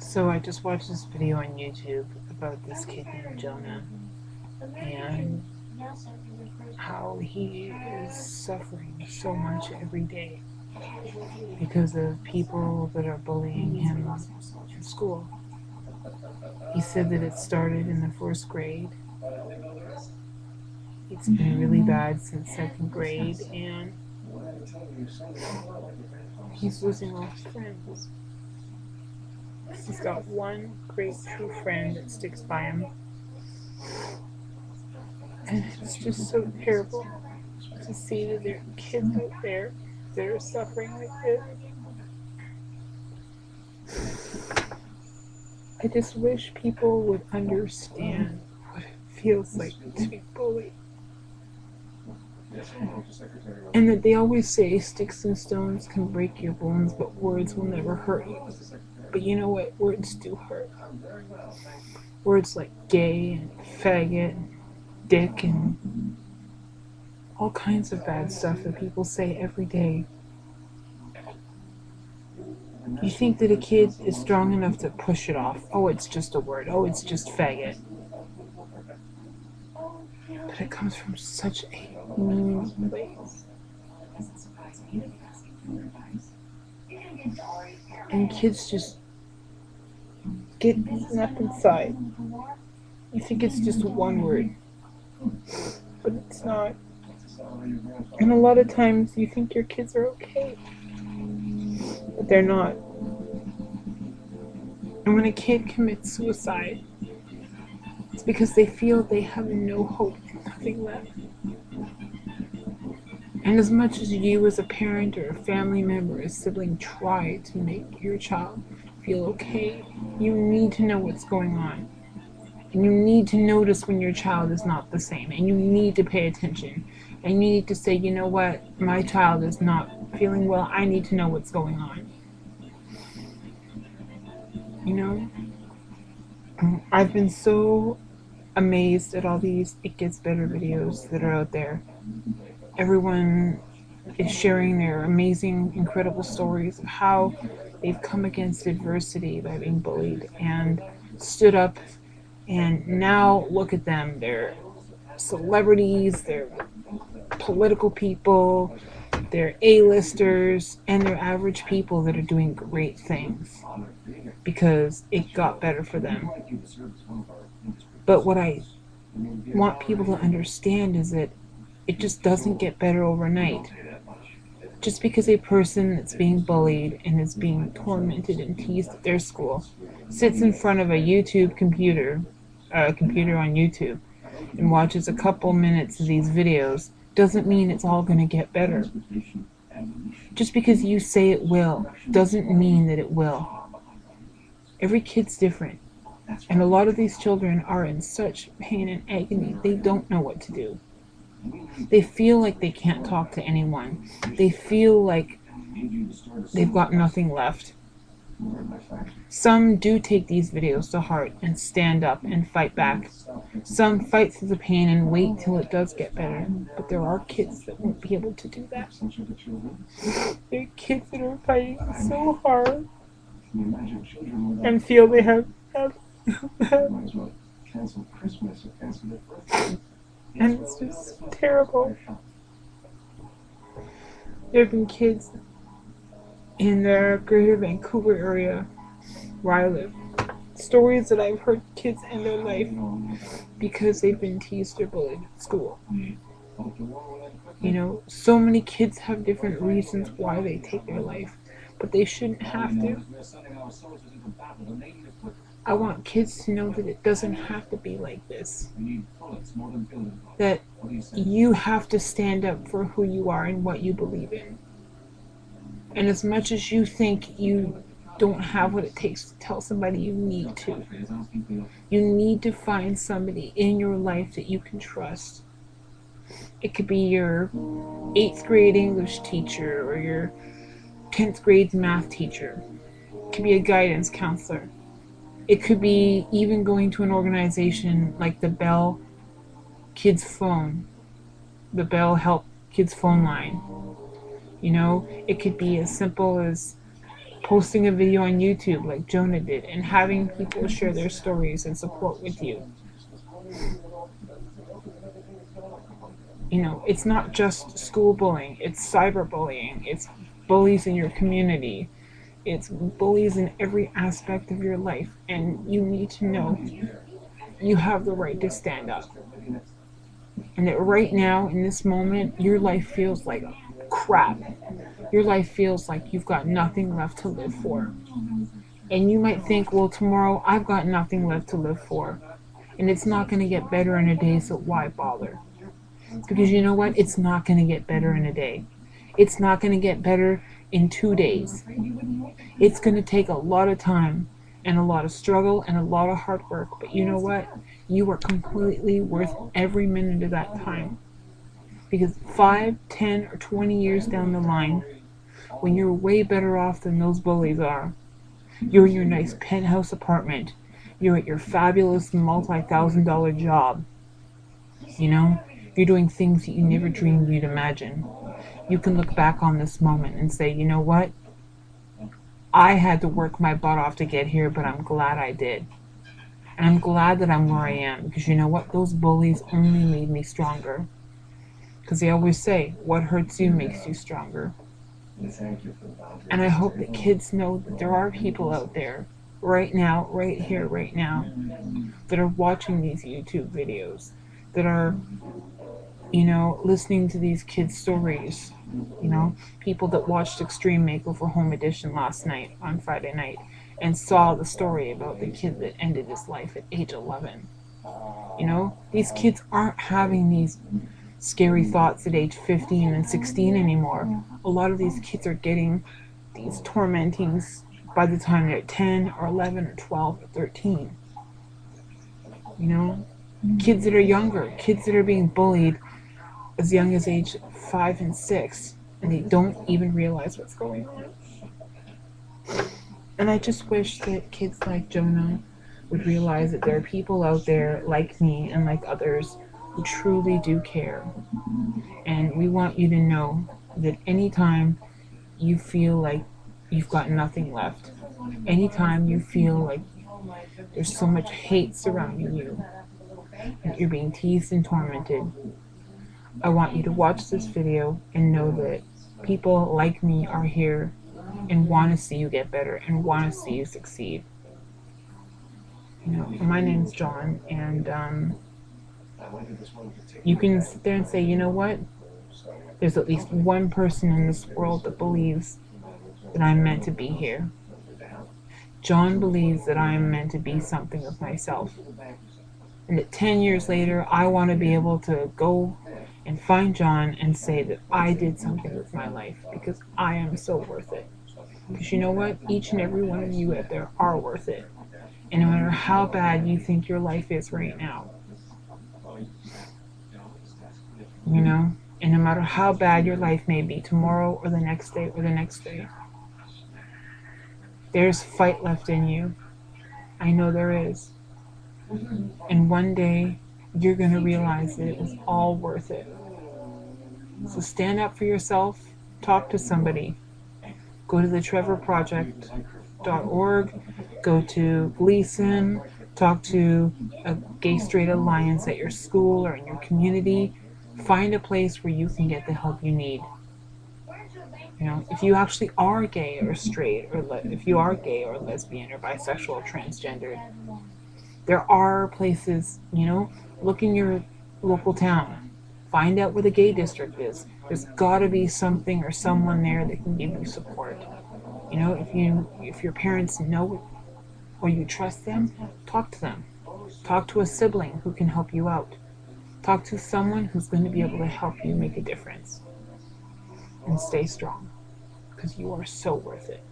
So I just watched this video on YouTube about this kid named Jonah and how he is suffering so much every day because of people that are bullying him in school. He said that it started in the first grade. It's been really bad since second grade, and he's losing all his friends. He's got one great true friend that sticks by him, and it's just so terrible to see that there are kids out there that are suffering like this. I just wish people would understand what it feels like to be bullied. And that they always say sticks and stones can break your bones, but words will never hurt you. But you know what? Words do hurt. Words like gay and faggot and dick and all kinds of bad stuff that people say every day. You think that a kid is strong enough to push it off. Oh, it's just a word. Oh, it's just faggot. But it comes from such a mean place. And kids just get eaten up inside. You think it's just one word, but it's not. And a lot of times you think your kids are okay, but they're not. And when a kid commits suicide, it's because they feel they have no hope and nothing left. And as much as you as a parent or a family member, a sibling, try to make your child feel okay, you need to know what's going on. And you need to notice when your child is not the same. And you need to pay attention. And you need to say, you know what, my child is not feeling well. I need to know what's going on. You know? I've been so amazed at all these It Gets Better videos that are out there. Everyone is sharing their amazing, incredible stories of how they've come against adversity by being bullied and stood up, and now look at them. They're celebrities, they're political people, they're A-listers, and they're average people that are doing great things because it got better for them. But what I want people to understand is that it just doesn't get better overnight. Just because a person that's being bullied and is being tormented and teased at their school sits in front of a computer on YouTube, and watches a couple minutes of these videos, doesn't mean it's all going to get better. Just because you say it will, doesn't mean that it will. Every kid's different. And a lot of these children are in such pain and agony, they don't know what to do. They feel like they can't talk to anyone. They feel like they've got nothing left. Some do take these videos to heart and stand up and fight back. Some fight through the pain and wait till it does get better. But there are kids that won't be able to do that. There are kids that are fighting so hard and feel they have and it's just terrible. There have been kids in the greater Vancouver area where I live. Stories that I've heard kids end their life because they've been teased or bullied at school. You know, so many kids have different reasons why they take their life, but they shouldn't have to. I want kids to know that it doesn't have to be like this. That you have to stand up for who you are and what you believe in. And as much as you think you don't have what it takes to tell somebody, you need to. You need to find somebody in your life that you can trust. It could be your 8th grade English teacher or your 10th grade math teacher. It could be a guidance counselor. It could be even going to an organization like the Bell Kids Phone, the Bell Help Kids Phone line. You know, it could be as simple as posting a video on YouTube like Jonah did, and having people share their stories and support with you. You know, it's not just school bullying, it's cyberbullying, it's bullies in your community, it's bullies in every aspect of your life, and you need to know you have the right to stand up. And that right now, in this moment, your life feels like crap. Your life feels like you've got nothing left to live for. And you might think, well, tomorrow I've got nothing left to live for. And it's not going to get better in a day, so why bother? Because you know what? It's not going to get better in a day. It's not going to get better in 2 days. It's going to take a lot of time and a lot of struggle and a lot of hard work. But you know what? You are completely worth every minute of that time. Because 5, 10, or 20 years down the line, when you're way better off than those bullies are, you're in your nice penthouse apartment, you're at your fabulous multi-thousand-dollar job, you know, you're doing things that you never dreamed you'd imagine. You can look back on this moment and say, you know what? I had to work my butt off to get here, but I'm glad I did. And I'm glad that I'm where I am, because you know what? Those bullies only made me stronger. Because they always say, what hurts you makes you stronger. And I hope that kids know that there are people out there, right now, right here, right now, that are watching these YouTube videos, that are, you know, listening to these kids' stories. You know, people that watched Extreme Makeover Home Edition last night, on Friday night, and saw the story about the kid that ended his life at age 11. You know, these kids aren't having these scary thoughts at age 15 and 16 anymore. A lot of these kids are getting these tormentings by the time they're 10 or 11 or 12 or 13. You know, kids that are younger, kids that are being bullied as young as age 5 and 6, and they don't even realize what's going on. And I just wish that kids like Jonah would realize that there are people out there like me and like others who truly do care. And we want you to know that anytime you feel like you've got nothing left, anytime you feel like there's so much hate surrounding you, that you're being teased and tormented, I want you to watch this video and know that people like me are here and want to see you get better and want to see you succeed. You know, my name's John, and you can sit there and say, you know what? There's at least one person in this world that believes that I'm meant to be here. John believes that I am meant to be something of myself. And that 10 years later, I want to be able to go and find John and say that I did something with my life, because I am so worth it. Because you know what? Each and every one of you out there are worth it. And no matter how bad you think your life is right now, you know, and no matter how bad your life may be tomorrow or the next day or the next day, there's fight left in you. I know there is. And one day, you're going to realize that it was all worth it. So stand up for yourself. Talk to somebody. Go to the trevorproject.org. Go to Gleason. Talk to a Gay Straight Alliance at your school or in your community. Find a place where you can get the help you need. You know, if you actually are gay or straight, or if you are gay or lesbian or bisexual or transgendered, there are places, you know, look in your local town. Find out where the gay district is. There's got to be something or someone there that can give you support. You know, if your parents know or you trust them, talk to them. Talk to a sibling who can help you out. Talk to someone who's going to be able to help you make a difference. And stay strong, because you are so worth it.